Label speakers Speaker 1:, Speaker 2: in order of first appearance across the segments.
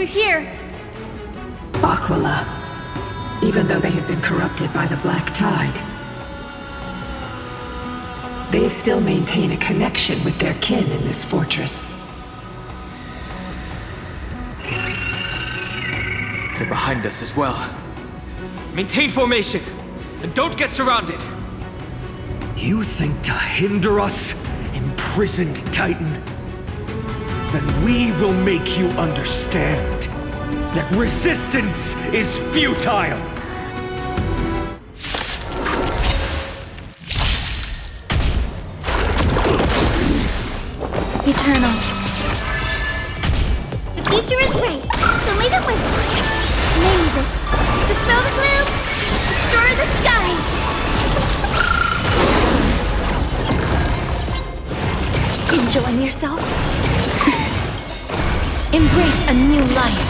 Speaker 1: we're here.
Speaker 2: Aquila. Even though they had been corrupted by the Black Tide, they still maintain a connection with their kin in this fortress.
Speaker 3: They're behind us as well. Maintain formation, and don't get surrounded.
Speaker 4: You think to hinder us, imprisoned Titan? Then we will make you understand that resistance is futile!
Speaker 1: Eternal. The future is great, so make it wait. Name this. Dispel the gloom. Destroy the skies. Enjoying yourself? Embrace a new life.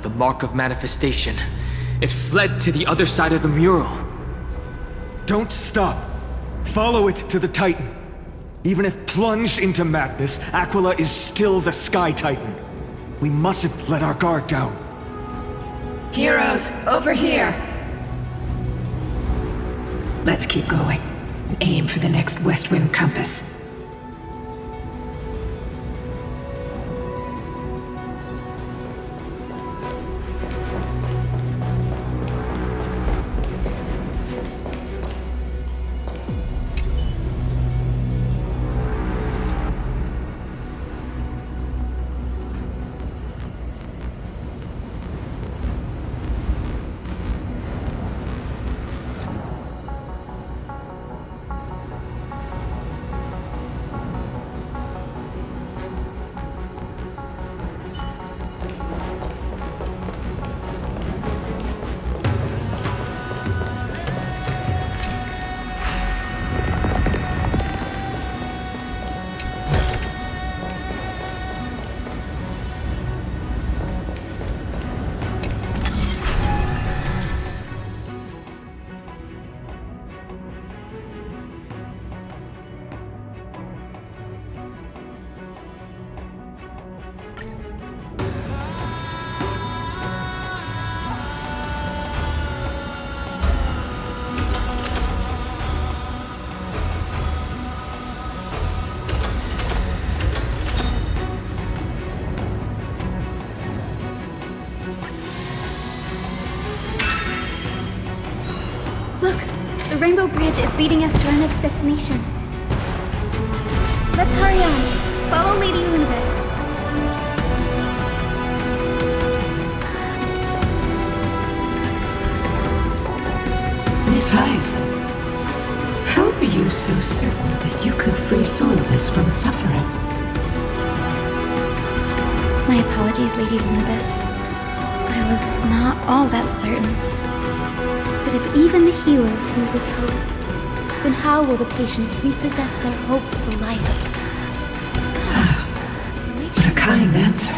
Speaker 3: The mark of manifestation. It fled to the other side of the mural.
Speaker 4: Don't stop. Follow it to the Titan. Even if plunged into madness, Aquila is still the Sky Titan. We mustn't let our guard down.
Speaker 2: Heroes, over here! Let's keep going and aim for the next West Wind compass.
Speaker 1: The Rainbow Bridge is leading us to our next destination. Let's hurry on. Follow Lady Unibis.
Speaker 2: Miss Hyson, how are you so certain that you could free Solibus from suffering?
Speaker 1: My apologies, Lady Unibis. I was not all that certain. But if even the healer loses hope, then how will the patients repossess their hope for life?
Speaker 2: What a kind answer.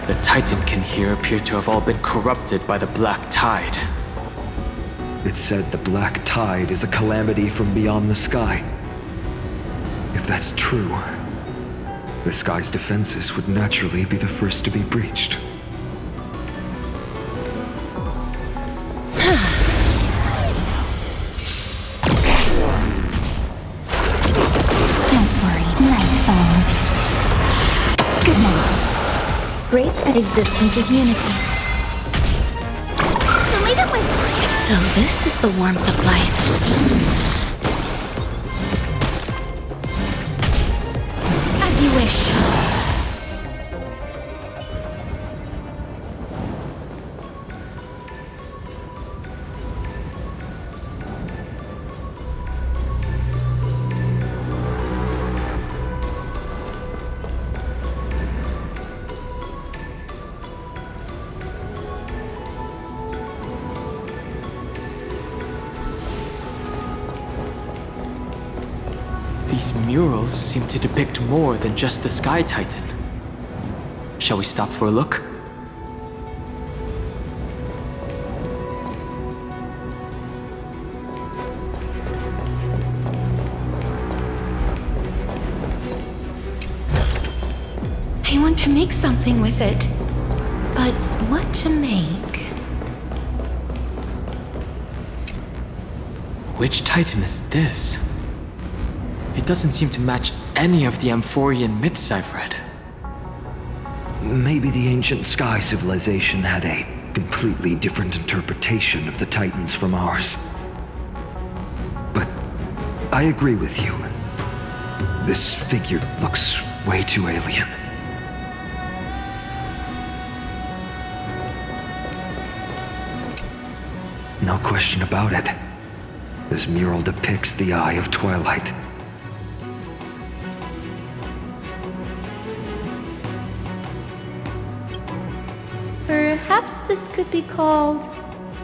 Speaker 3: The Titan kin here appear to have all been corrupted by the Black Tide.
Speaker 4: It said the Black Tide is a calamity from beyond the sky. If that's true, the sky's defenses would naturally be the first to be breached.
Speaker 1: Don't worry, night falls. Good night. Grace and existence is unity. So this is the warmth of life. As you wish.
Speaker 3: These murals seem to depict more than just the Sky Titan. Shall we stop for a look?
Speaker 5: I want to make something with it. But what to make?
Speaker 3: Which Titan is this? It doesn't seem to match any of the Amphorean myths I've read.
Speaker 4: Maybe the ancient sky civilization had a completely different interpretation of the Titans from ours. But I agree with you. This figure looks way too alien. No question about it. This mural depicts the Eye of Twilight.
Speaker 1: Perhaps this could be called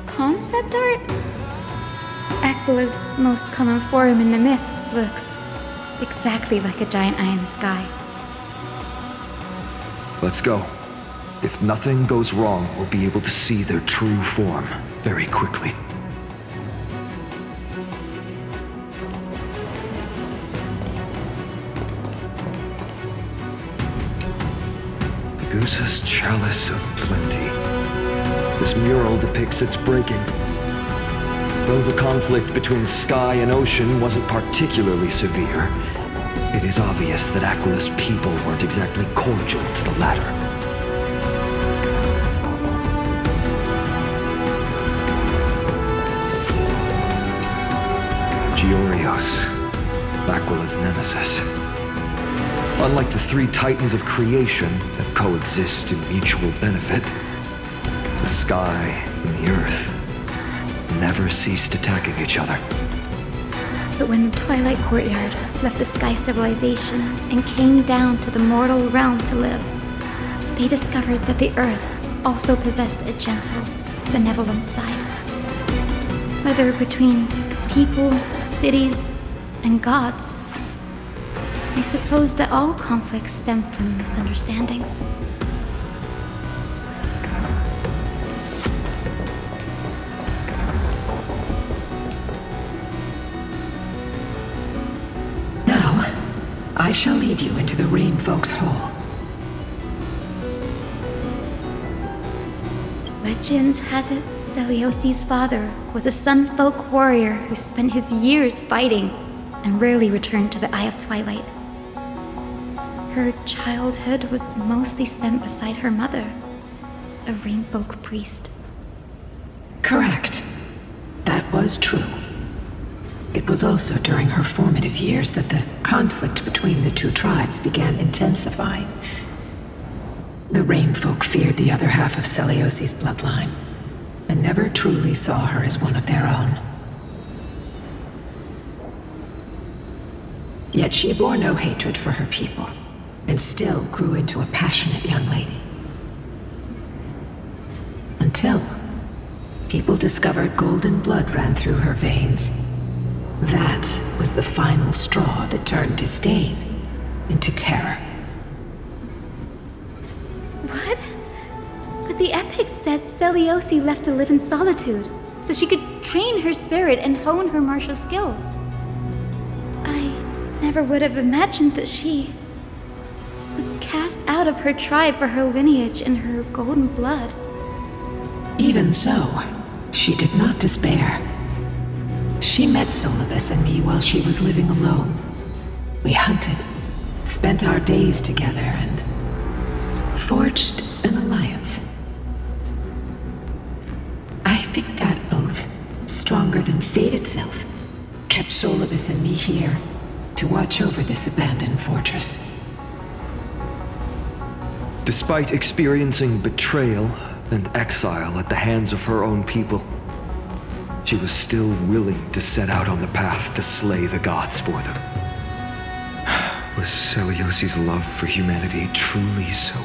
Speaker 1: concept art? Aquila's most common form in the myths looks exactly like a giant eye in the sky.
Speaker 4: Let's go. If nothing goes wrong, we'll be able to see their true form very quickly. Gusa's Chalice of Plenty. This mural depicts its breaking. Though the conflict between sky and ocean wasn't particularly severe, it is obvious that Aquila's people weren't exactly cordial to the latter. Georios, Aquila's nemesis. Unlike the three titans of creation that coexist in mutual benefit, the sky and the earth never ceased attacking each other.
Speaker 1: But when the Twilight Courtyard left the Sky Civilization and came down to the mortal realm to live, they discovered that the Earth also possessed a gentle, benevolent side. Whether between people, cities, and gods, I suppose that all conflicts stem from misunderstandings.
Speaker 2: Now, I shall lead you into the Rain Folks Hall.
Speaker 1: Legend has it Celiosi's father was a Sunfolk warrior who spent his years fighting and rarely returned to the Eye of Twilight. Her childhood was mostly spent beside her mother, a Rainfolk priest.
Speaker 2: Correct. That was true. It was also during her formative years that the conflict between the two tribes began intensifying. The Rainfolk feared the other half of Celiosi's bloodline, and never truly saw her as one of their own. Yet she bore no hatred for her people, and still grew into a passionate young lady. Until people discovered golden blood ran through her veins. That was the final straw that turned disdain into terror.
Speaker 1: What? But the epic said Celiosi left to live in solitude, so she could train her spirit and hone her martial skills. I never would have imagined that she was cast out of her tribe for her lineage and her golden blood.
Speaker 2: Even so, she did not despair. She met Solibus and me while she was living alone. We hunted, spent our days together, and forged an alliance. I think that oath, stronger than fate itself, kept Solibus and me here to watch over this abandoned fortress.
Speaker 4: Despite experiencing betrayal and exile at the hands of her own people, she was still willing to set out on the path to slay the gods for them. Was Celiosi's love for humanity truly so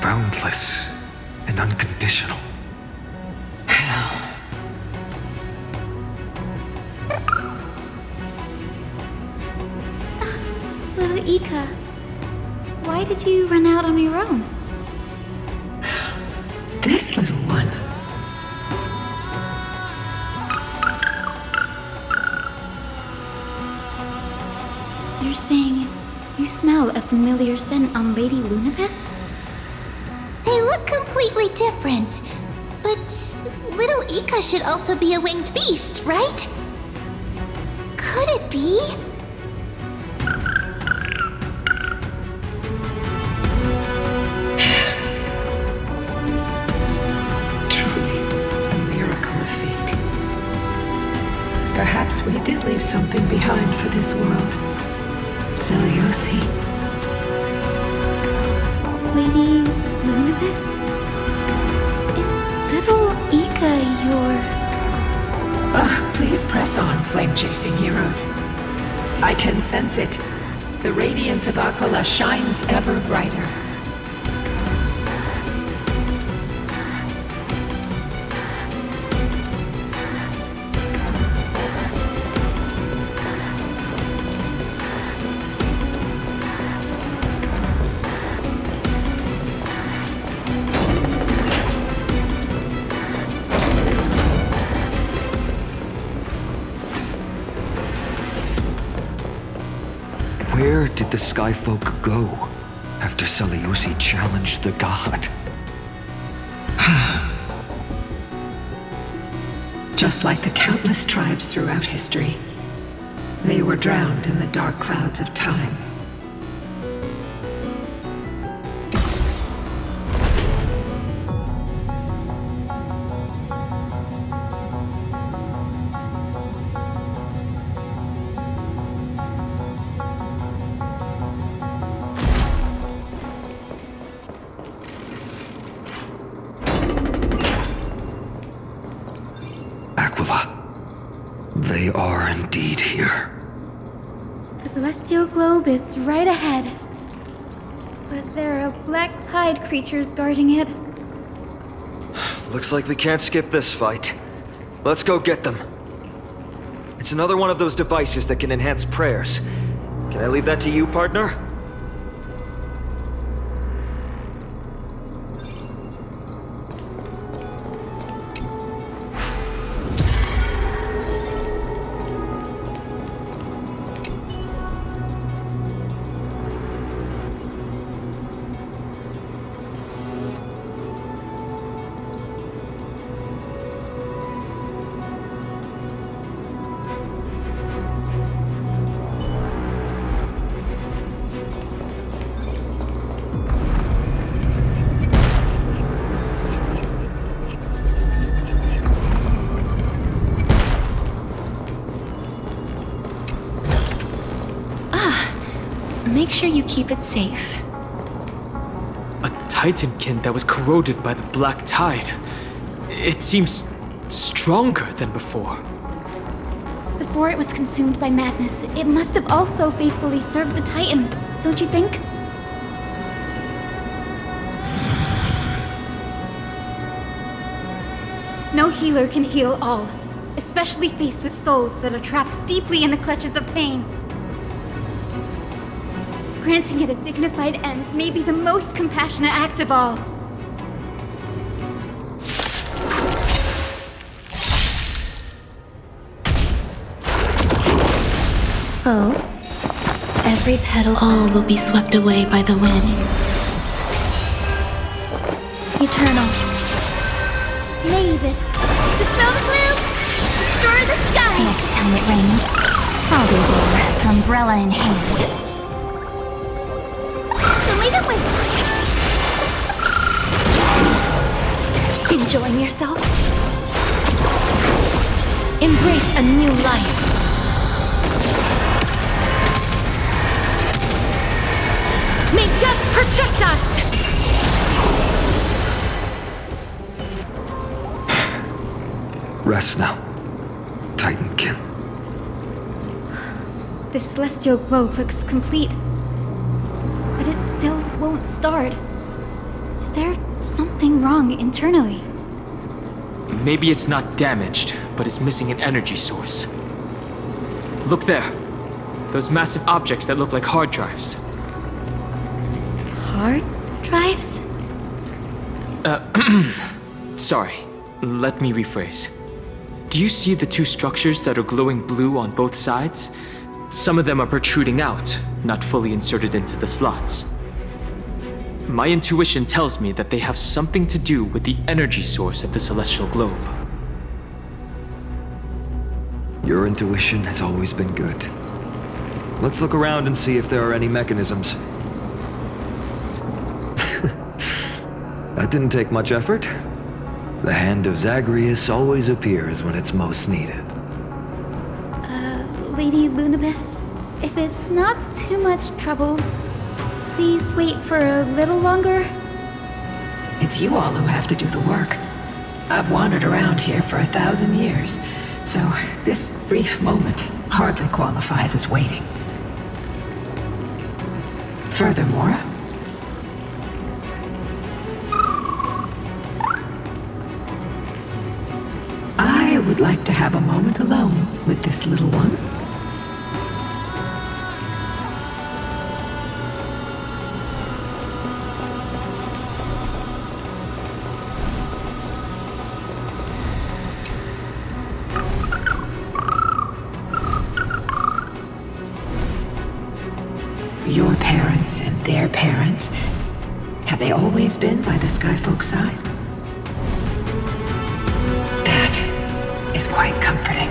Speaker 4: boundless and unconditional?
Speaker 1: little Ika, why did you run out on your own?
Speaker 2: This little one.
Speaker 1: You're saying you smell a familiar scent on Lady Lunabis?
Speaker 6: They look completely different. But little Ika should also be a winged beast, right? Could it be?
Speaker 2: Truly a miracle of fate. Perhaps we did leave something behind for this world. Seliosi.
Speaker 1: Lady Lunabis? Is little Ika your...
Speaker 2: Please press on, flame-chasing heroes. I can sense it. The radiance of Aquila shines ever brighter.
Speaker 4: Where did the Skyfolk go after Seleuci challenged the god?
Speaker 2: Just like the countless tribes throughout history, they were drowned in the dark clouds of time.
Speaker 4: Aquila. They are indeed here.
Speaker 1: The celestial globe is right ahead. But there are black tide creatures guarding it.
Speaker 4: Looks like we can't skip this fight. Let's go get them. It's another one of those devices that can enhance prayers. Can I leave that to you, partner?
Speaker 5: Make sure you keep it safe.
Speaker 3: A titankin that was corroded by the black tide. It seems stronger than before.
Speaker 1: Before it was consumed by madness, it must have also faithfully served the Titan, don't you think? No healer can heal all, especially faced with souls that are trapped deeply in the clutches of pain. Granting it a dignified end may be the most compassionate act of all.
Speaker 5: Oh? Every petal all will be swept away by the wind.
Speaker 1: Eternal. Mavis, dispel the gloom! Destroy the skies!
Speaker 6: Next time it rains, I'll be there, umbrella in hand.
Speaker 1: Enjoying yourself?
Speaker 5: Embrace a new life. May death protect us!
Speaker 4: Rest now, Titankin.
Speaker 1: The celestial globe looks complete, but it still won't start. Is there something wrong internally?
Speaker 3: Maybe it's not damaged, but it's missing an energy source. Look there. Those massive objects that look like hard drives.
Speaker 1: Hard drives?
Speaker 3: Sorry, let me rephrase. Do you see the two structures that are glowing blue on both sides? Some of them are protruding out, not fully inserted into the slots. My intuition tells me that they have something to do with the energy source of the celestial globe.
Speaker 4: Your intuition has always been good. Let's look around and see if there are any mechanisms. That didn't take much effort. The hand of Zagreus always appears when it's most needed.
Speaker 1: Lady Lunibus, if it's not too much trouble, please wait for a little longer.
Speaker 2: It's you all who have to do the work. I've wandered around here for 1,000 years, so this brief moment hardly qualifies as waiting. Furthermore, I would like to have a moment alone with this little one. Your parents and their parents, have they always been by the Skyfolk's side? That is quite comforting.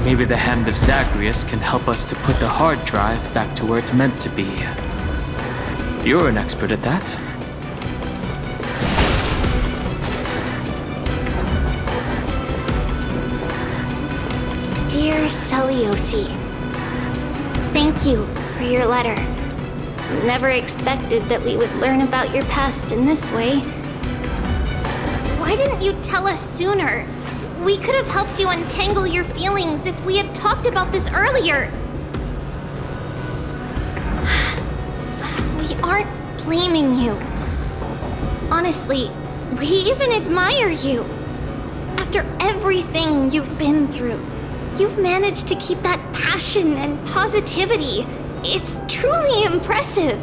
Speaker 3: Maybe the hand of Zagreus can help us to put the hard drive back to where it's meant to be. You're an expert at that.
Speaker 6: Dear Celiosi, thank you for your letter. Never expected that we would learn about your past in this way. Why didn't you tell us sooner? We could have helped you untangle your feelings if we had talked about this earlier. We aren't blaming you. Honestly, we even admire you. After everything you've been through, you've managed to keep that passion and positivity. It's truly impressive.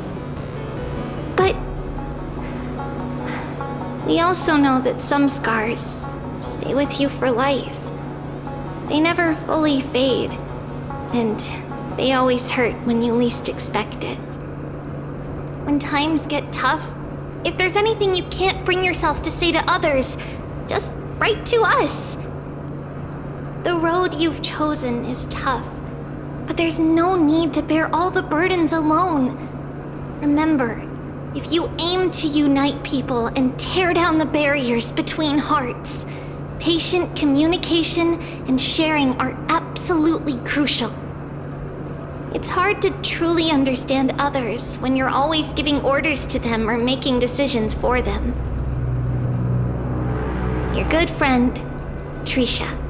Speaker 6: But we also know that some scars stay with you for life. They never fully fade, and they always hurt when you least expect it. When times get tough, if there's anything you can't bring yourself to say to others, just write to us. The road you've chosen is tough, but there's no need to bear all the burdens alone. Remember, if you aim to unite people and tear down the barriers between hearts, patient communication and sharing are absolutely crucial. It's hard to truly understand others when you're always giving orders to them or making decisions for them. Your good friend, Trisha.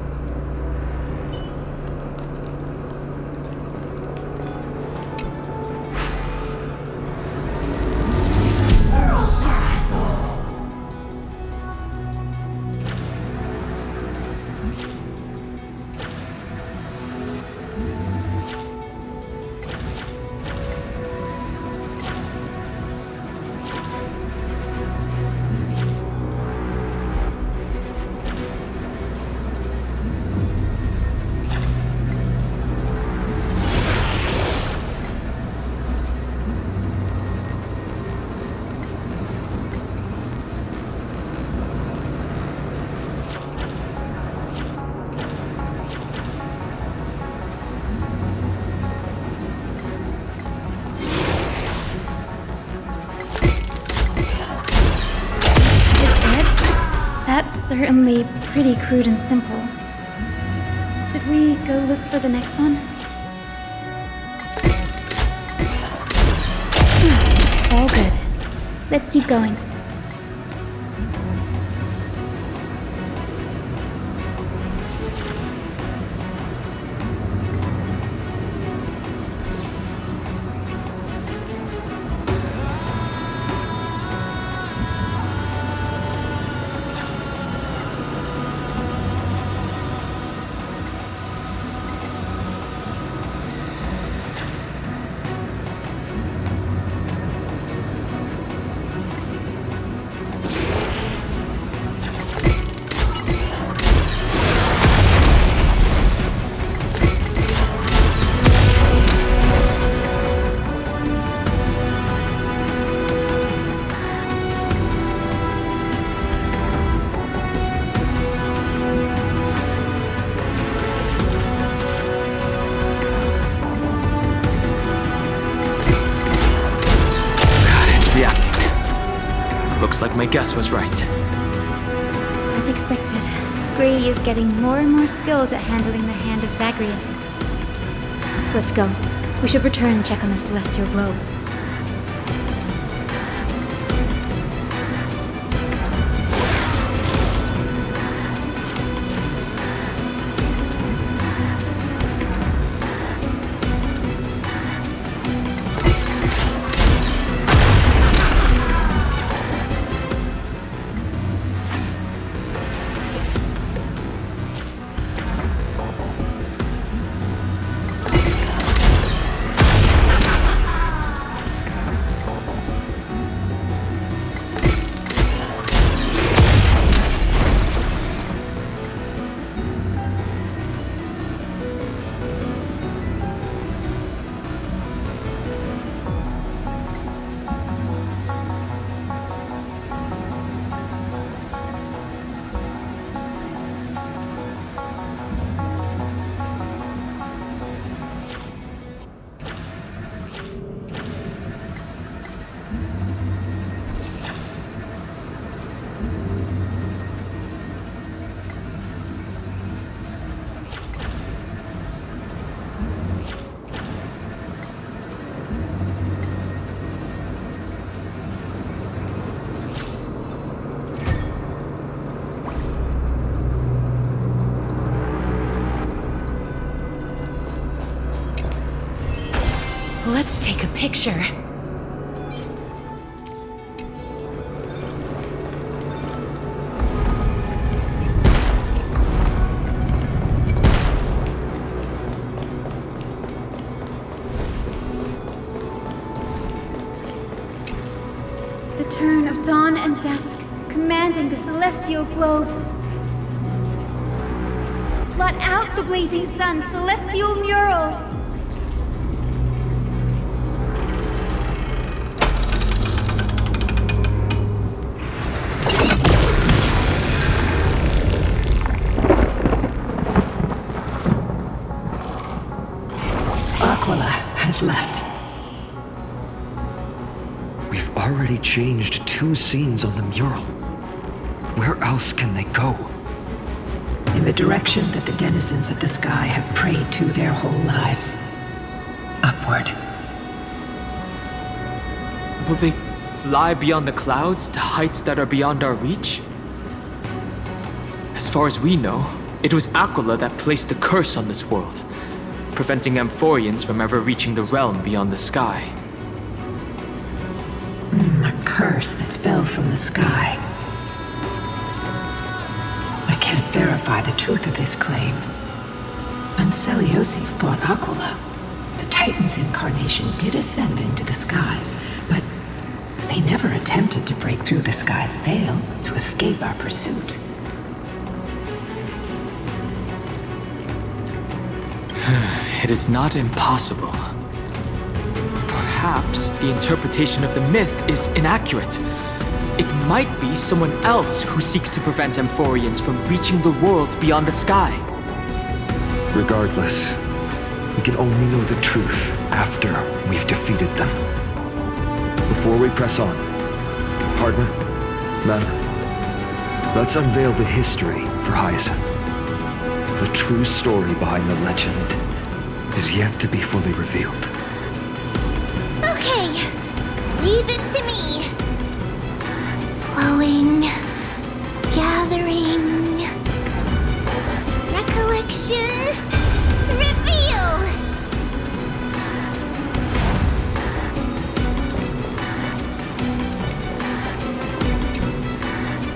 Speaker 1: That's certainly pretty crude and simple. Should we go look for the next one? All good. Let's keep going.
Speaker 3: my guess was right.
Speaker 1: As expected, Gray is getting more and more skilled at handling the hand of Zagreus. Let's go. We should return and check on the celestial globe.
Speaker 5: Let's take a picture.
Speaker 1: The turn of dawn and dusk, commanding the celestial globe. Blot out the blazing sun, celestial mural!
Speaker 2: Aquila has left.
Speaker 4: We've already changed 2 scenes on the mural. Where else can they go?
Speaker 2: In the direction that the denizens of the sky have prayed to their whole lives. Upward.
Speaker 3: Will they fly beyond the clouds to heights that are beyond our reach? As far as we know, it was Aquila that placed the curse on this world, preventing Amphoreans from ever reaching the realm beyond the sky.
Speaker 2: A curse that fell from the sky. I can't verify the truth of this claim. When Seleucus fought Aquila, the Titan's incarnation did ascend into the skies, but they never attempted to break through the sky's veil to escape our pursuit.
Speaker 3: It is not impossible. Perhaps the interpretation of the myth is inaccurate. It might be someone else who seeks to prevent Amphoreans from reaching the worlds beyond the sky.
Speaker 4: Regardless, we can only know the truth after we've defeated them. Before we press on, partner, man, let's unveil the history for Hyacinth. The true story behind the legend is yet to be fully revealed.
Speaker 6: Okay, leave it to me. Flowing, gathering, recollection, reveal.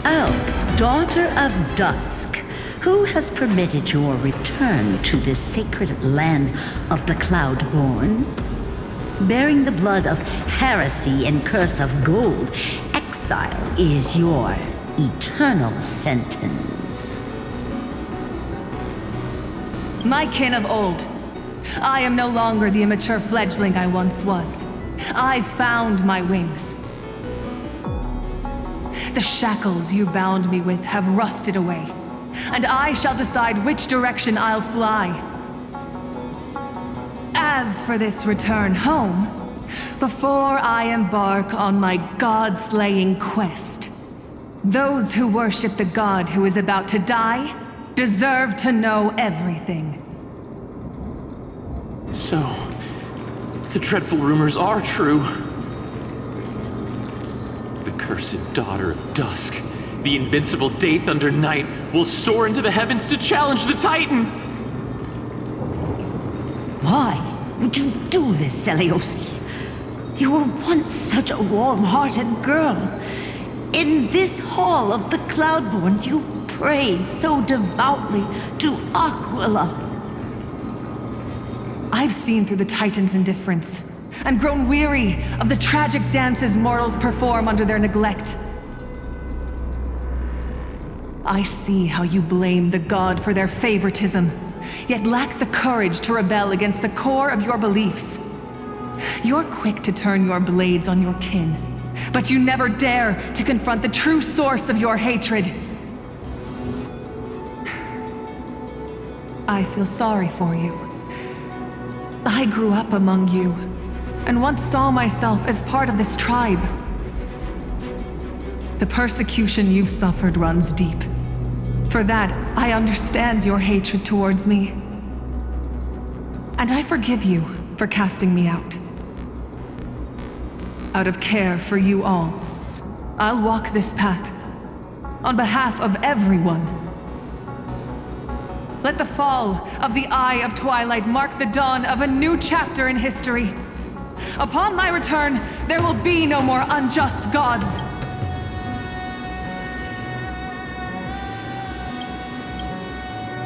Speaker 7: Oh, daughter of dusk. Who has permitted your return to this sacred land of the Cloudborn? Bearing the blood of heresy and curse of gold, exile is your eternal sentence.
Speaker 8: My kin of old. I am no longer the immature fledgling I once was. I found my wings. The shackles you bound me with have rusted away, and I shall decide which direction I'll fly. As for this return home, before I embark on my god-slaying quest, Those who worship the god who is about to die deserve to know everything.
Speaker 3: So, the dreadful rumors are true. The cursed daughter of dusk, the invincible Day Thunder Knight, will soar into the heavens to challenge the Titan!
Speaker 7: Why would you do this, Seliosi? You were once such a warm-hearted girl. In this hall of the Cloudborn, you prayed so devoutly to Aquila.
Speaker 8: I've seen through the Titan's indifference, and grown weary of the tragic dances mortals perform under their neglect. I see how you blame the god for their favoritism, yet lack the courage to rebel against the core of your beliefs. You're quick to turn your blades on your kin, but you never dare to confront the true source of your hatred. I feel sorry for you. I grew up among you, and once saw myself as part of this tribe. The persecution you've suffered runs deep. For that, I understand your hatred towards me. And I forgive you for casting me out. Out of care for you all, I'll walk this path on behalf of everyone. Let the fall of the Eye of Twilight mark the dawn of a new chapter in history. Upon my return, there will be no more unjust gods.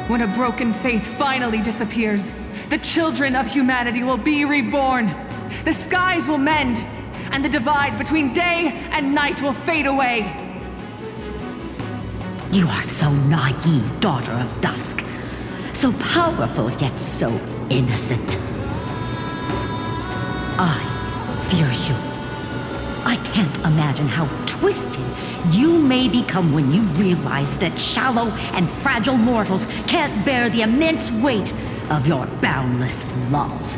Speaker 8: When a broken faith finally disappears, the children of humanity will be reborn. The skies will mend, and the divide between day and night will fade away.
Speaker 7: You are so naive, daughter of dusk. So powerful, yet so innocent. I fear you. I can't imagine how twisted you may become when you realize that shallow and fragile mortals can't bear the immense weight of your boundless love.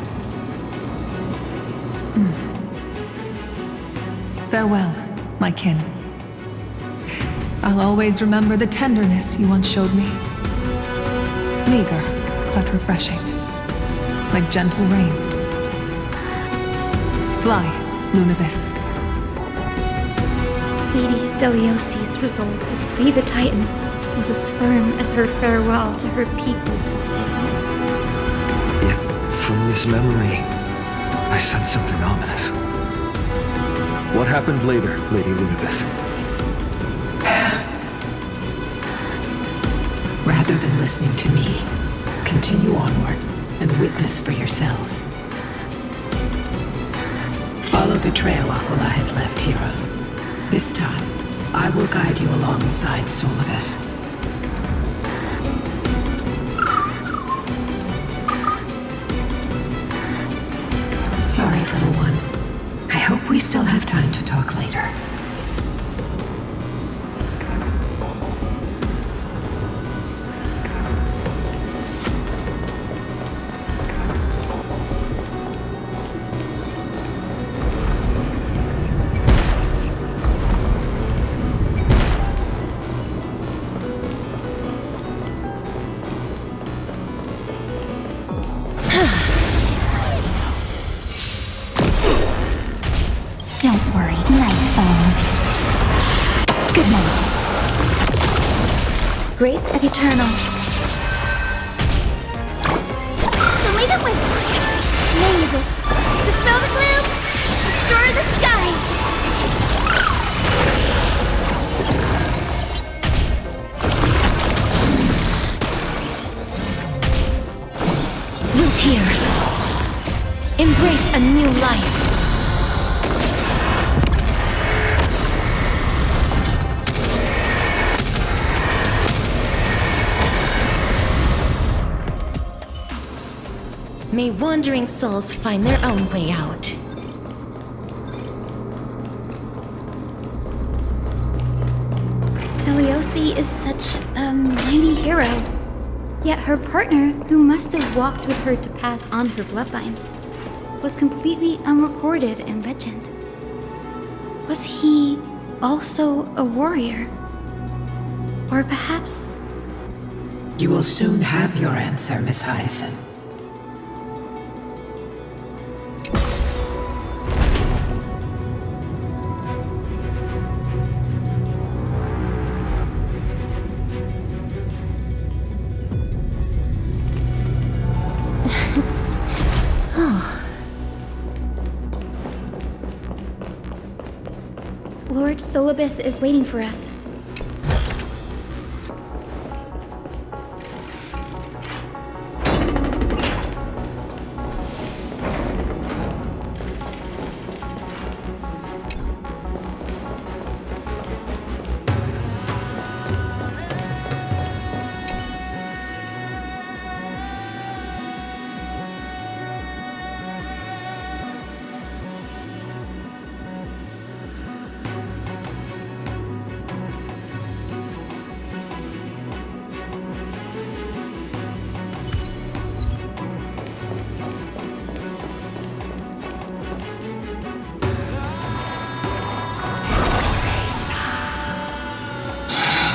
Speaker 8: Farewell, my kin. I'll always remember the tenderness you once showed me. Meager, but refreshing. Like gentle rain. Fly, Lunibis.
Speaker 1: Lady Celiosi's resolve to slay the Titan was as firm as her farewell to her people was dismal.
Speaker 4: Yet, from this memory, I sense something ominous. What happened later, Lady Lunibis?
Speaker 2: Rather than listening to me, continue onward and witness for yourselves. Follow the trail Aquila has left, heroes. This time, I will guide you alongside Solidus. Sorry, little one. I hope we still have time to talk later.
Speaker 1: Don't worry, night falls. Good night. Grace of Eternal. Lead it with Nameless. Dispel the gloom. Restore the skies.
Speaker 5: Root here. Embrace a new life. May wandering souls find their own way out.
Speaker 1: Celiosi is such a mighty hero. Yet her partner, who must have walked with her to pass on her bloodline, was completely unrecorded in legend. Was he also a warrior? Or perhaps...
Speaker 2: You will soon have your answer, Miss Hyacinth.
Speaker 1: Lord Solibus is waiting for us.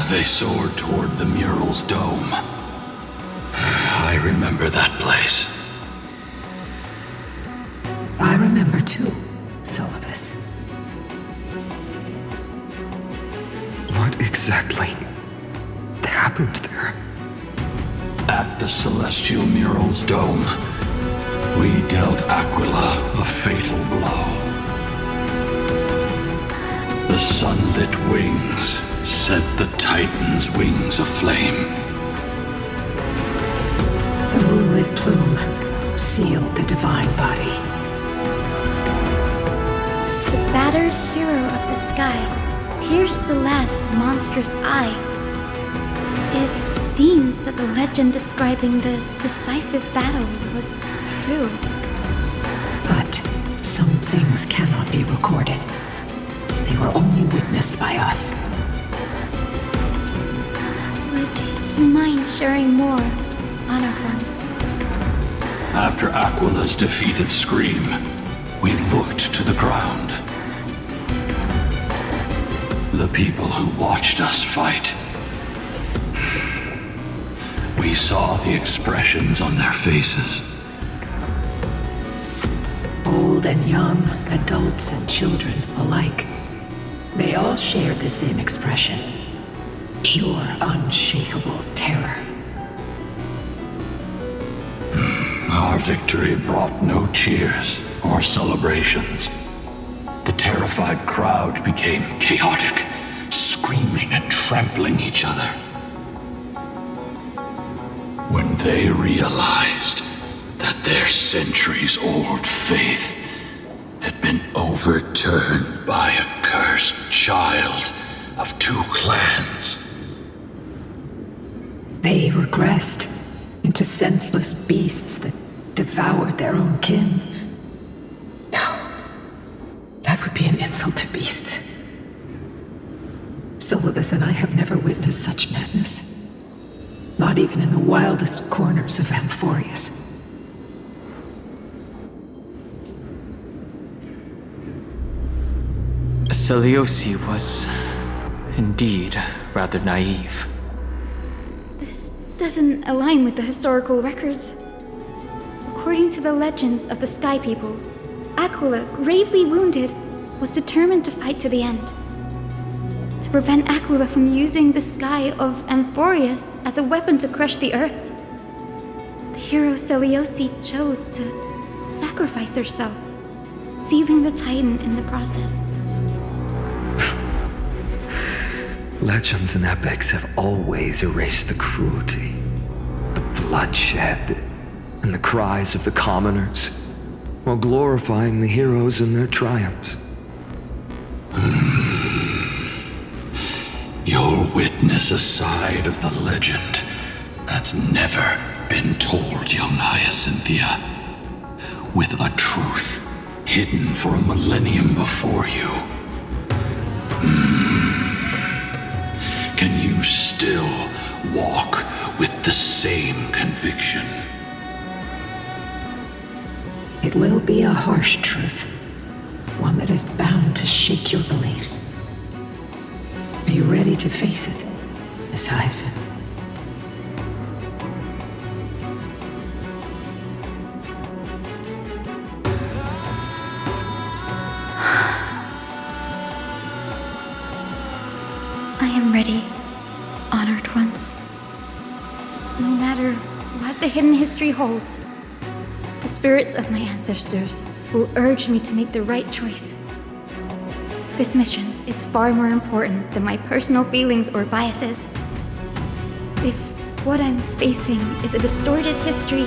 Speaker 9: They soared toward the mural's dome. I remember that place.
Speaker 2: I remember too, Solibus.
Speaker 4: What exactly happened there?
Speaker 9: At the celestial mural's dome, we dealt Aquila a fatal blow. The sunlit wings set the Titan's wings aflame.
Speaker 2: The moonlit plume sealed the divine body.
Speaker 1: The battered hero of the sky pierced the last monstrous eye. It seems that the legend describing the decisive battle was true.
Speaker 2: But some things cannot be recorded. They were only witnessed by us.
Speaker 1: Would you mind sharing more, honored ones?
Speaker 9: After Aquila's defeated scream, we looked to the ground. The people who watched us fight. We saw the expressions on their faces.
Speaker 2: Old and young, adults and children alike. They all shared the same expression. Pure, unshakable terror.
Speaker 9: Our victory brought no cheers or celebrations. The terrified crowd became chaotic, screaming and trampling each other. When they realized that their centuries-old faith had been overturned by a cursed child of two clans.
Speaker 2: They regressed into senseless beasts that devoured their own kin. No, that would be an insult to beasts. Solibus and I have never witnessed such madness. Not even in the wildest corners of Amphoreus.
Speaker 3: Seliosi was indeed rather naive.
Speaker 1: This doesn't align with the historical records. According to the legends of the Sky People, Aquila, gravely wounded, was determined to fight to the end. To prevent Aquila from using the sky of Amphoreus as a weapon to crush the earth, the hero Seliosi chose to sacrifice herself, sealing the Titan in the process.
Speaker 4: Legends and epics have always erased the cruelty, the bloodshed, and the cries of the commoners, while glorifying the heroes and their triumphs.
Speaker 9: You'll witness a side of the legend that's never been told, young Hyacinthia, with a truth hidden for a millennium before you. Can you still walk with the same conviction?
Speaker 2: It will be a harsh truth, one that is bound to shake your beliefs. Are you ready to face it? Miss Hyacinth.
Speaker 1: I am ready, honored ones. No matter what the hidden history holds, the spirits of my ancestors will urge me to make the right choice. This mission is far more important than my personal feelings or biases. If what I'm facing is a distorted history,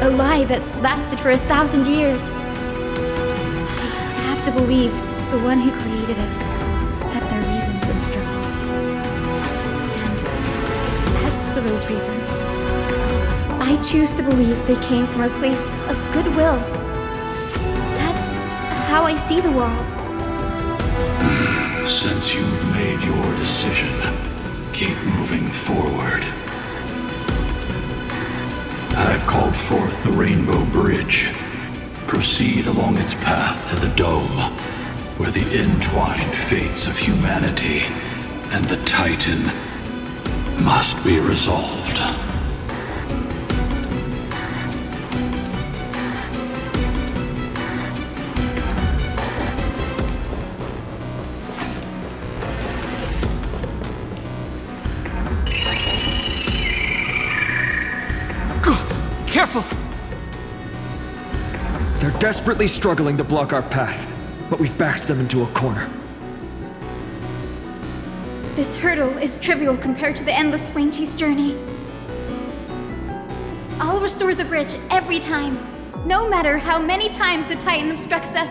Speaker 1: a lie that's lasted for 1,000 years, I have to believe the one who created it had their reasons and struggles. And as for those reasons, I choose to believe they came from a place of goodwill. That's how I see the world.
Speaker 9: Since you've made your decision, keep moving forward. I've called forth the Rainbow Bridge. Proceed along its path to the Dome, where the entwined fates of humanity and the Titan must be resolved.
Speaker 3: Careful!
Speaker 4: They're desperately struggling to block our path, but we've backed them into a corner.
Speaker 1: This hurdle is trivial compared to the endless flame chase journey. I'll restore the bridge every time, no matter how many times the Titan obstructs us.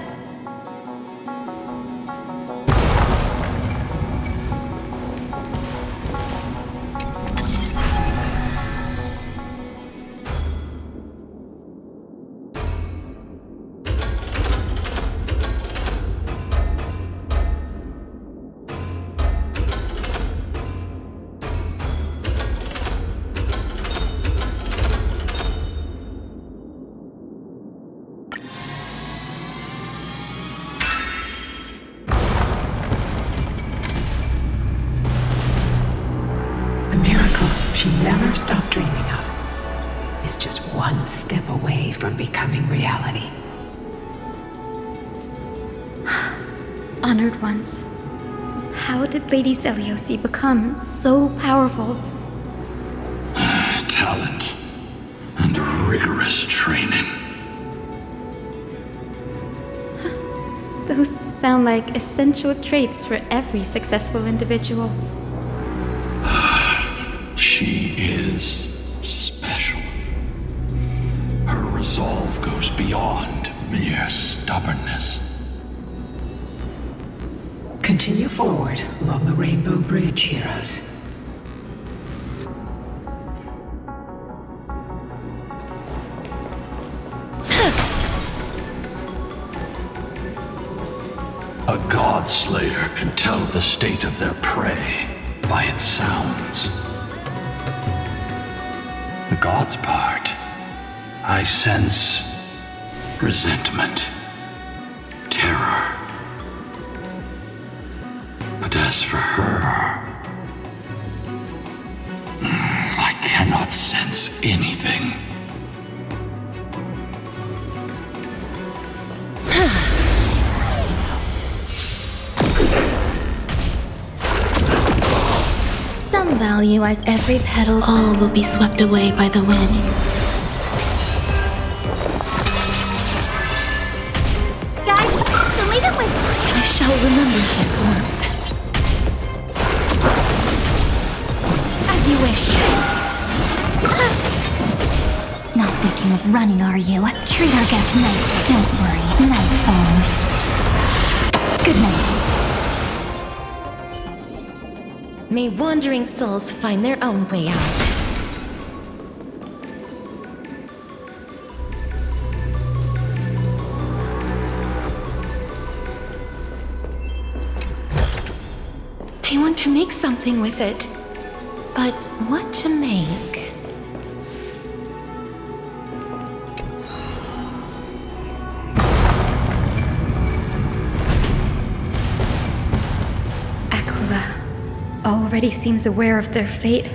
Speaker 2: She never stopped dreaming of is just one step away from becoming reality.
Speaker 1: Honored ones, how did Lady Seliosi become so powerful?
Speaker 9: Talent and rigorous training.
Speaker 1: Those sound like essential traits for every successful individual.
Speaker 9: She is special. Her resolve goes beyond mere stubbornness.
Speaker 2: Continue forward along the Rainbow Bridge, heroes.
Speaker 9: A god slayer can tell the state of their prey by its sounds. The god's part, I sense resentment, terror. But as for her, I cannot sense anything.
Speaker 5: Some value as every petal. All will be swept away by the wind.
Speaker 1: Guys, so leave it with
Speaker 5: I shall remember this work.
Speaker 1: as you wish.
Speaker 6: Not thinking of running, are you? Treat our guests nicely. Don't worry, night falls. Good night.
Speaker 5: May wandering souls find their own way out. I want to make something with it, but what to make?
Speaker 1: already seems aware of their fate.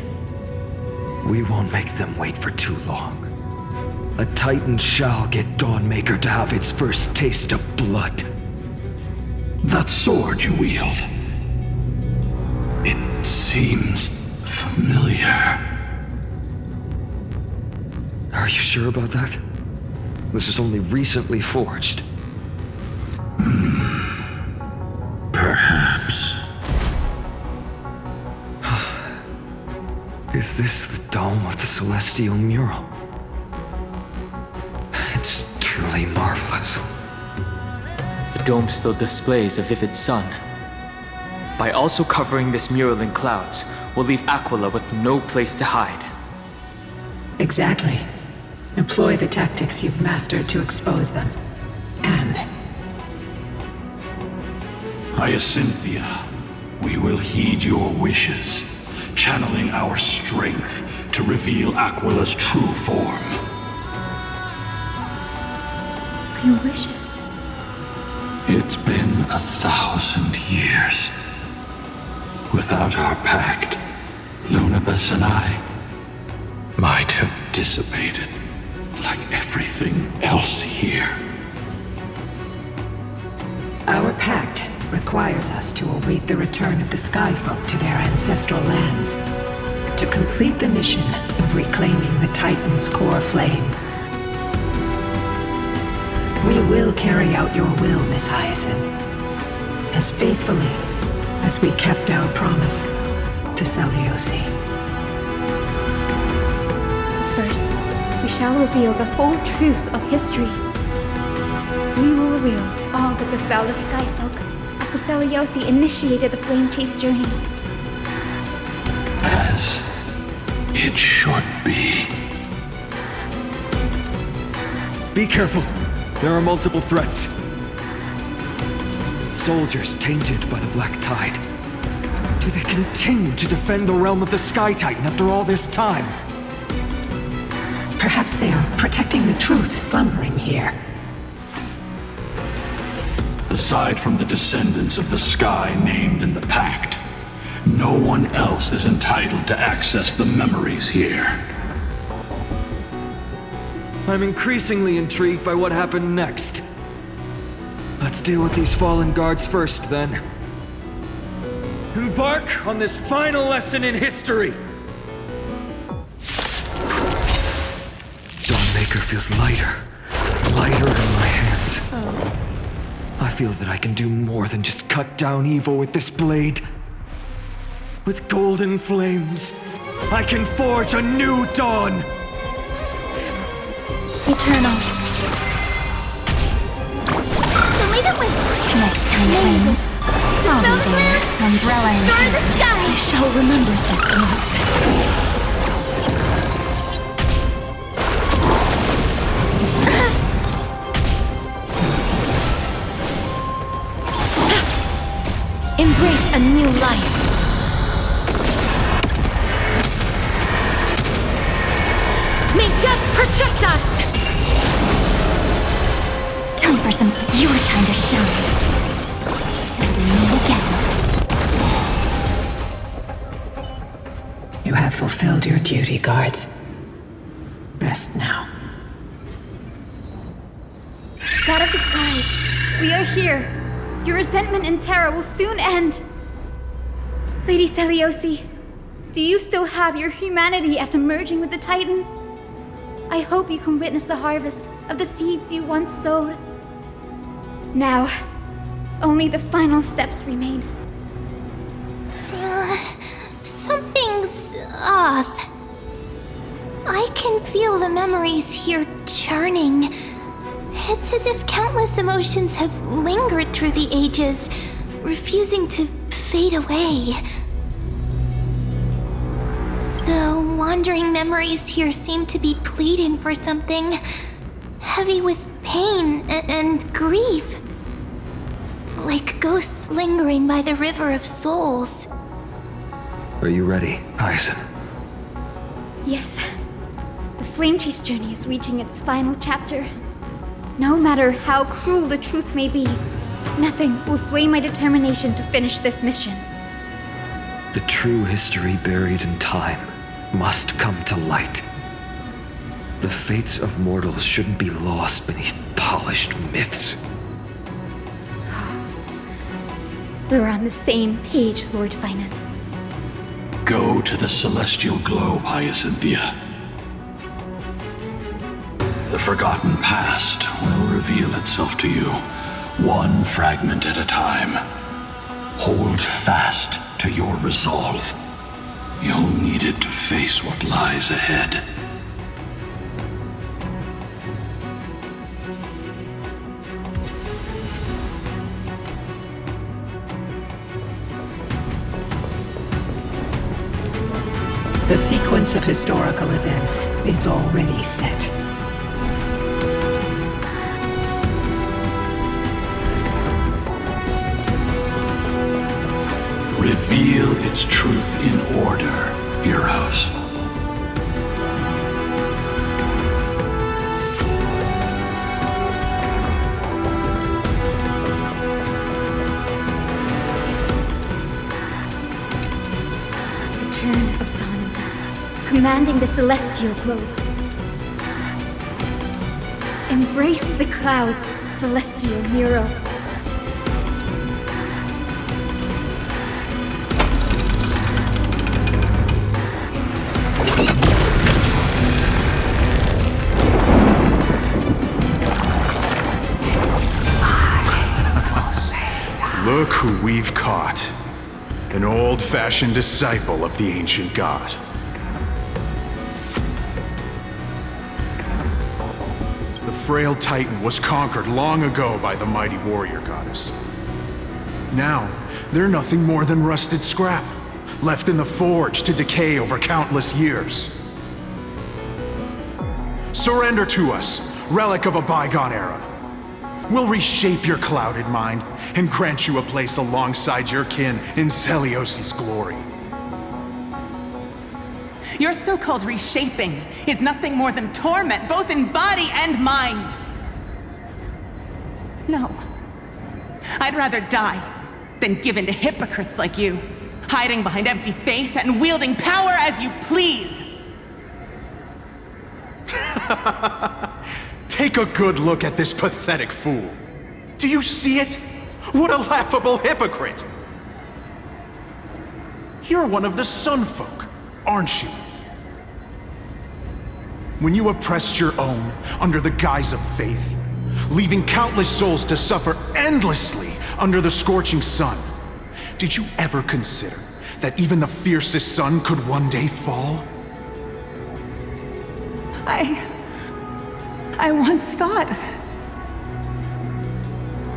Speaker 4: We won't make them wait for too long. A Titan shall get Dawnmaker to have its first taste of blood.
Speaker 9: That sword you wield. It seems familiar.
Speaker 4: Are you sure about that? This is only recently forged.
Speaker 9: Perhaps.
Speaker 4: Is this the dome of the Celestial Mural? It's truly marvelous.
Speaker 3: The dome still displays a vivid sun. By also covering this mural in clouds, we'll leave Aquila with no place to hide.
Speaker 2: Exactly. Employ the tactics you've mastered to expose them. And
Speaker 9: Hyacinthia, we will heed your wishes, channeling our strength to reveal Aquila's true form.
Speaker 1: My wishes.
Speaker 9: It's been 1,000 years. Without our pact, Lunabus and I might have dissipated like everything else here.
Speaker 2: our pact requires us to await the return of the Skyfolk to their ancestral lands, to complete the mission of reclaiming the Titan's core flame. We will carry out your will, Miss Hyacinth, as faithfully as we kept our promise to Seliosi.
Speaker 1: First, we shall reveal the whole truth of history. We will reveal all that befell the Skyfolk after Seliosi initiated the Flame Chase journey.
Speaker 9: As it should be.
Speaker 4: Be careful. There are multiple threats. Soldiers tainted by the Black Tide. Do they continue to defend the realm of the Sky Titan after all this time?
Speaker 2: Perhaps they are protecting the truth slumbering here.
Speaker 9: Aside from the descendants of the sky named in the pact, no one else is entitled to access the memories here.
Speaker 4: I'm increasingly intrigued by what happened next. Let's deal with these fallen guards first, then. Embark on this final lesson in history! Dawnmaker feels lighter in my hands. I feel that I can do more than just cut down evil with this blade. With golden flames, I can forge a new dawn!
Speaker 1: Eternal.
Speaker 6: Next time, friends, I'll be there, umbrella in hand. I shall remember this one. Embrace a new life. May death protect us! Time for some your time to shine. Till we meet again.
Speaker 2: You have fulfilled your duty, guards. Rest now.
Speaker 1: God of the Sky, we are here. Your resentment and terror will soon end. Lady Seliosi, do you still have your humanity after merging with the Titan? I hope you can witness the harvest of the seeds you once sowed. Now, only the final steps remain.
Speaker 6: Something's off. I can feel the memories here churning. It's as if countless emotions have lingered through the ages, refusing to fade away. The wandering memories here seem to be pleading for something, heavy with pain and grief. Like ghosts lingering by the river of souls.
Speaker 4: Are you ready, Hyacinth?
Speaker 1: Yes. The Flame Chase journey is reaching its final chapter. No matter how cruel the truth may be, nothing will sway my determination to finish this mission.
Speaker 4: The true history buried in time must come to light. The fates of mortals shouldn't be lost beneath polished myths.
Speaker 1: We're on the same page, Lord Finan.
Speaker 9: Go to the celestial globe, Hyacinthia. The forgotten past will reveal itself to you, one fragment at a time. Hold fast to your resolve. You'll need it to face what lies ahead.
Speaker 2: The sequence of historical events is already set.
Speaker 9: Reveal its truth in order, heroes.
Speaker 1: Return of dawn and dusk, commanding the celestial globe. Embrace the clouds, celestial hero.
Speaker 10: Look who we've caught. An old-fashioned disciple of the ancient god. The frail titan was conquered long ago by the mighty warrior goddess. Now, they're nothing more than rusted scrap, left in the forge to decay over countless years. Surrender to us, relic of a bygone era. We'll reshape your clouded mind and grant you a place alongside your kin in Celios's glory.
Speaker 8: Your so-called reshaping is nothing more than torment, both in body and mind. No. I'd rather die than give in to hypocrites like you, hiding behind empty faith and wielding power as you please.
Speaker 10: Take a good look at this pathetic fool. Do you see it? What a laughable hypocrite! You're one of the Sun Folk, aren't you? When you oppressed your own under the guise of faith, leaving countless souls to suffer endlessly under the scorching sun, did you ever consider that even the fiercest sun could one day fall?
Speaker 8: I once thought...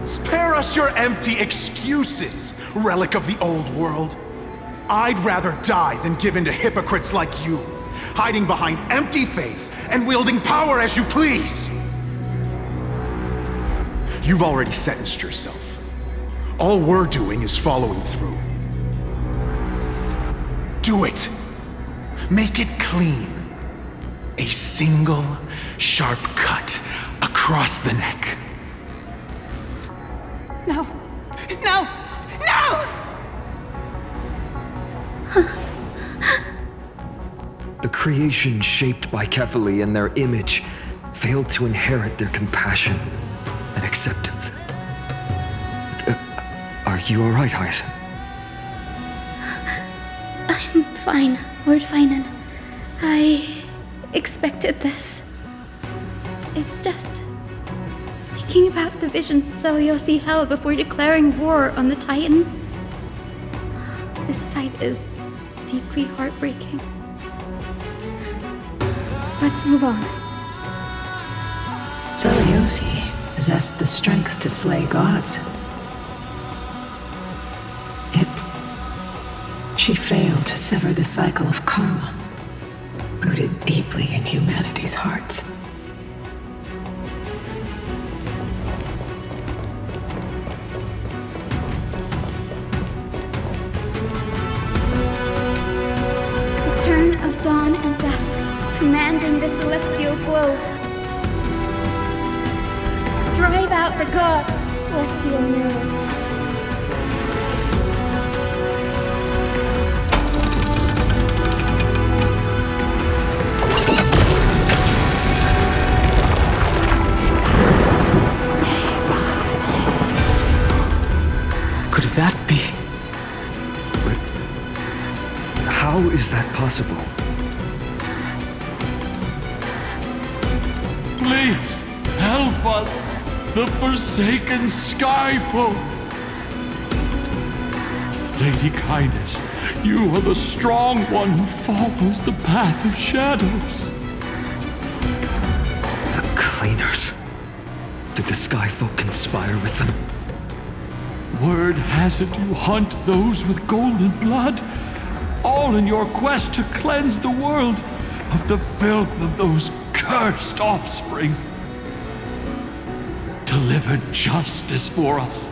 Speaker 10: Spare us your empty excuses, relic of the old world. I'd rather die than give in to hypocrites like you, hiding behind empty faith and wielding power as you please. You've already sentenced yourself. All we're doing is following through. Do it. Make it clean. A single, sharp cut across the neck.
Speaker 8: No! No! No!
Speaker 4: The creation shaped by Kefali and their image failed to inherit their compassion and acceptance. Are you alright, Hyacinth?
Speaker 1: I'm fine, Lord Finan. I expected this. It's just thinking about the vision Celiosi held before declaring war on the Titan. This sight is deeply heartbreaking. Let's move on.
Speaker 2: Celiosi possessed the strength to slay gods. Yet, she failed to sever the cycle of karma, rooted deeply in humanity's hearts.
Speaker 1: Return of dawn and dusk, commanding the celestial globe. Drive out the gods, celestial mirror.
Speaker 4: possible.
Speaker 9: Please, help us, the forsaken Skyfolk. Lady Kindness, you are the strong one who follows the path of shadows.
Speaker 4: The Cleaners. Did the Skyfolk conspire with them?
Speaker 9: Word has it you hunt those with golden blood, all in your quest to cleanse the world of the filth of those cursed offspring. Delivered justice for us.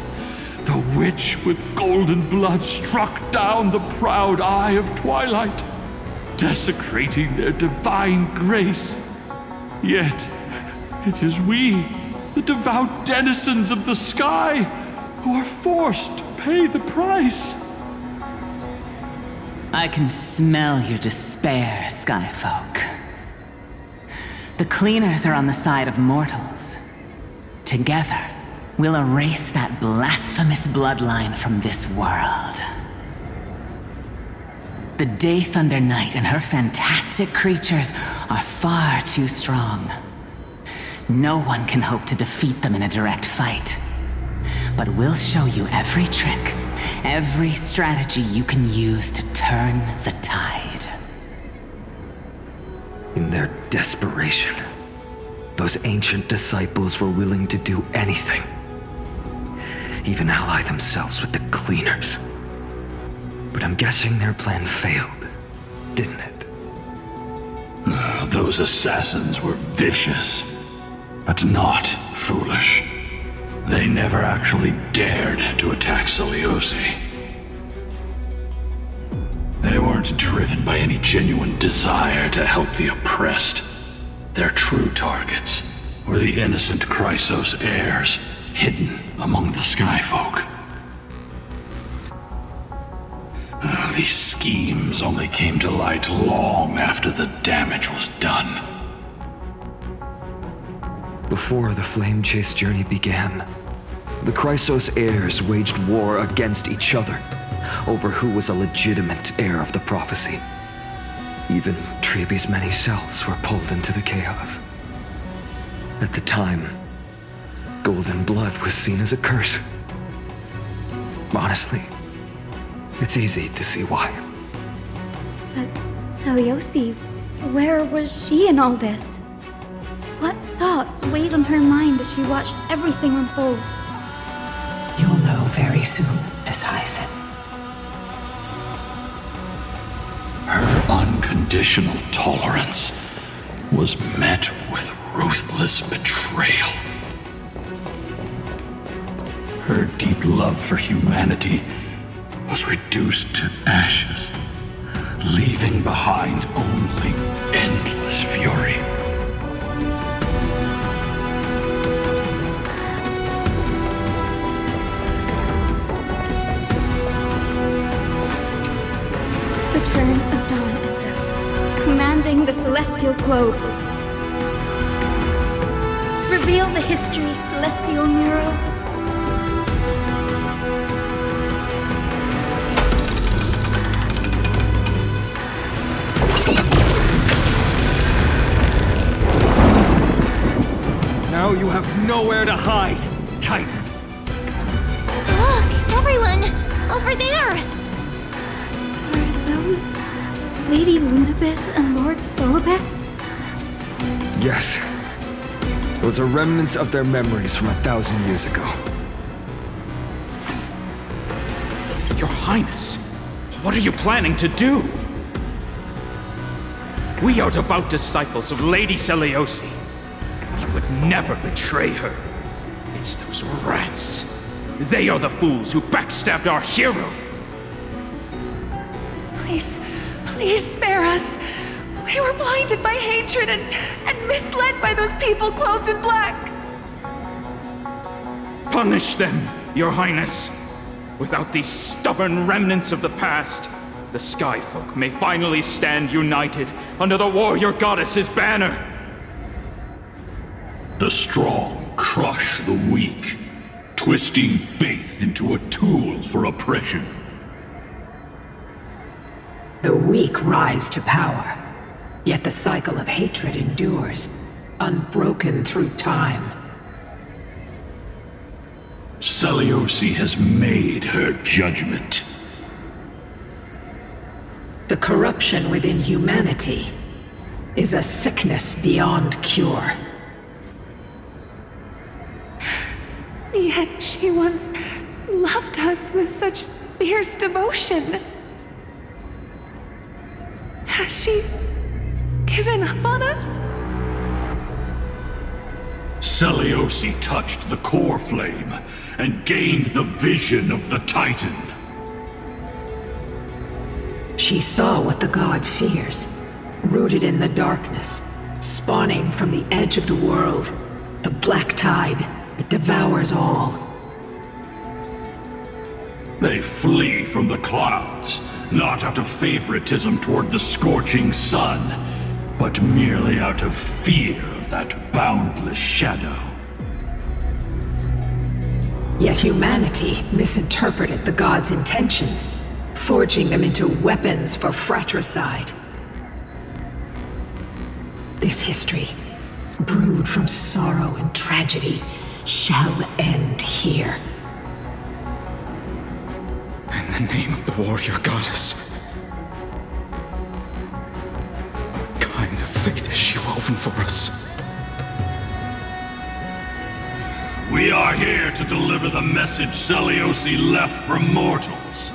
Speaker 9: The witch with golden blood struck down the proud eye of twilight, desecrating their divine grace. Yet, it is we, the devout denizens of the sky, who are forced to pay the price.
Speaker 11: I can smell your despair, Skyfolk. The Cleaners are on the side of mortals. Together, we'll erase that blasphemous bloodline from this world. The Day Thunder Knight and her fantastic creatures are far too strong. No one can hope to defeat them in a direct fight. But we'll show you every trick, every strategy you can use to turn the tide.
Speaker 4: In their desperation, those ancient disciples were willing to do anything. Even ally themselves with the Cleaners. But I'm guessing their plan failed, didn't it?
Speaker 9: Those assassins were vicious, but not foolish. They never actually dared to attack Seliosi. They weren't driven by any genuine desire to help the oppressed. Their true targets were the innocent Chrysos heirs, hidden among the Skyfolk. These schemes only came to light long after the damage was done.
Speaker 4: Before the Flame Chase journey began, the Chrysos heirs waged war against each other over who was a legitimate heir of the prophecy. Even Treebe's many selves were pulled into the chaos. At the time, golden blood was seen as a curse. Honestly, it's easy to see why.
Speaker 1: But Seliosi, where was she in all this? What thoughts weighed on her mind as she watched everything unfold?
Speaker 2: You'll know very soon, Miss Hyson.
Speaker 9: Her unconditional tolerance was met with ruthless betrayal. Her deep love for humanity was reduced to ashes, leaving behind only endless fury.
Speaker 1: The turn of dawn and dusk, commanding the celestial globe. Reveal the history, celestial mural.
Speaker 3: Now you have nowhere to hide, Titan.
Speaker 6: Look, everyone! Over there!
Speaker 1: Are those Lady Lunabis and Lord Solibus?
Speaker 4: Yes. Those are remnants of their memories from 1,000 years ago.
Speaker 10: Your Highness, what are you planning to do? We are devout disciples of Lady Seliosi. You would never betray her. It's those rats. They are the fools who backstabbed our hero.
Speaker 8: Please, please spare us. We were blinded by hatred and misled by those people clothed in black.
Speaker 10: Punish them, Your Highness. Without these stubborn remnants of the past, the Skyfolk may finally stand united under the warrior goddess's banner.
Speaker 9: The strong crush the weak, twisting faith into a tool for oppression.
Speaker 2: The weak rise to power, yet the cycle of hatred endures, unbroken through time.
Speaker 9: Seliosi has made her judgment.
Speaker 2: The corruption within humanity is a sickness beyond cure.
Speaker 8: Yet she once loved us with such fierce devotion. Has she given up on us?
Speaker 9: Seliosi touched the core flame and gained the vision of the Titan.
Speaker 2: She saw what the god fears, rooted in the darkness, spawning from the edge of the world, the black tide that devours all.
Speaker 9: They flee from the clouds, not out of favoritism toward the scorching sun, but merely out of fear of that boundless shadow.
Speaker 2: Yet humanity misinterpreted the gods' intentions, forging them into weapons for fratricide. This history, brewed from sorrow and tragedy, shall end here.
Speaker 3: In the name of the warrior goddess, what kind of fate has she woven for us?
Speaker 9: We are here to deliver the message Seliosi left for mortals.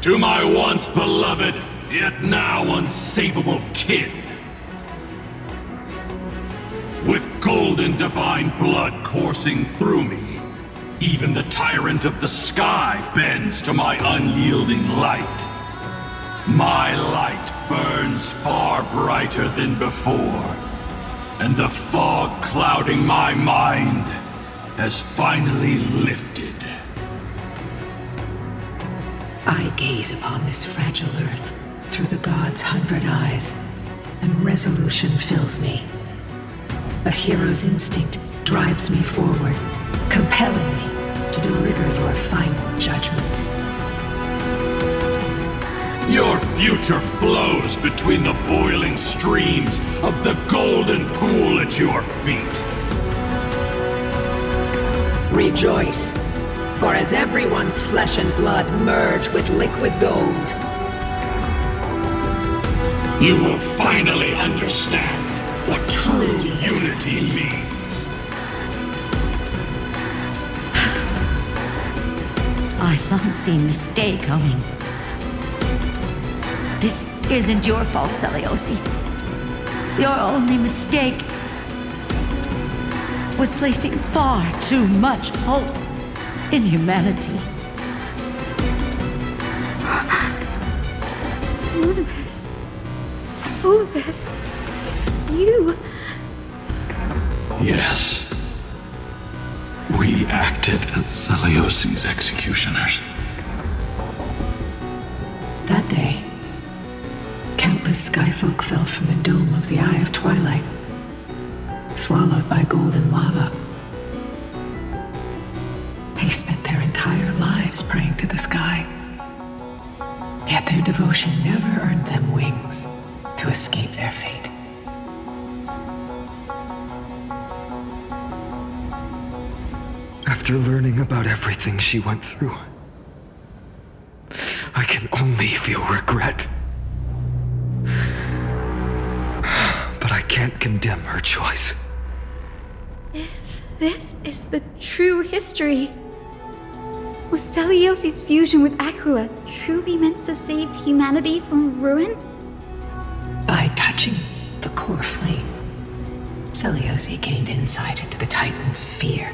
Speaker 9: To my once beloved, yet now unsavable kin. With golden divine blood coursing through me, even the tyrant of the sky bends to my unyielding light. My light burns far brighter than before, and the fog clouding my mind has finally lifted.
Speaker 2: I gaze upon this fragile earth through the god's 100 eyes, and resolution fills me. A hero's instinct drives me forward, compelling me to deliver your final judgment.
Speaker 9: Your future flows between the boiling streams of the golden pool at your feet.
Speaker 2: Rejoice, for as everyone's flesh and blood merge with liquid gold,
Speaker 9: you will finally understand what true unity means.
Speaker 7: I thought seen this day coming. This isn't your fault, Seliosi. Your only mistake was placing far too much hope in humanity.
Speaker 1: Elizabeth. Solibus. You.
Speaker 9: Yes. We acted as Seliosi's executioners.
Speaker 2: That day, countless skyfolk fell from the dome of the Eye of Twilight, swallowed by golden lava. They spent their entire lives praying to the sky, yet their devotion never earned them wings to escape their fate.
Speaker 4: After learning about everything she went through, I can only feel regret. But I can't condemn her choice.
Speaker 1: If this is the true history, was Seliosi's fusion with Aquila truly meant to save humanity from ruin?
Speaker 2: By touching the core flame, Seliosi gained insight into the Titan's fear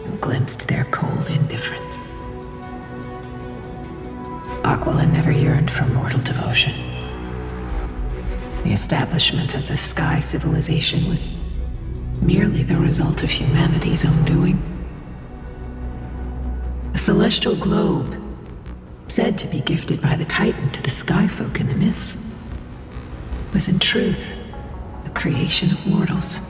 Speaker 2: and glimpsed their cold indifference. Aquila never yearned for mortal devotion. The establishment of the sky civilization was merely the result of humanity's own doing. The celestial globe, said to be gifted by the Titan to the skyfolk in the myths, was in truth a creation of mortals.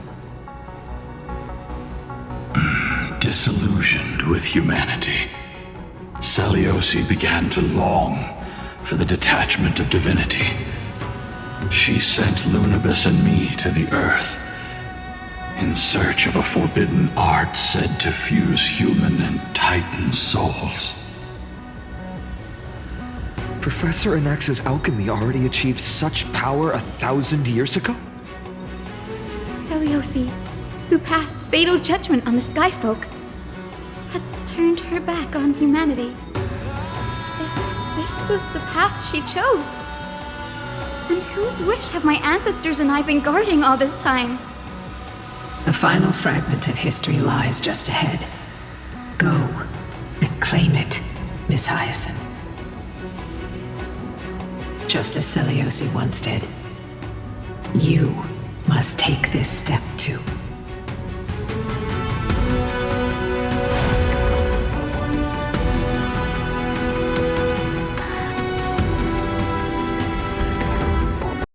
Speaker 9: Disillusioned with humanity, Seliosi began to long for the detachment of divinity, she sent Lunabis and me to the Earth in search of a forbidden art said to fuse human and Titan souls.
Speaker 4: Professor Anax's alchemy already achieved such power 1,000 years ago?
Speaker 1: Seliosi, who passed fatal judgment on the Skyfolk, had turned her back on humanity. If this was the path she chose, then whose wish have my ancestors and I been guarding all this time?
Speaker 2: The final fragment of history lies just ahead. Go and claim it, Miss Hyacinth. Just as Seliosi once did, you must take this step too.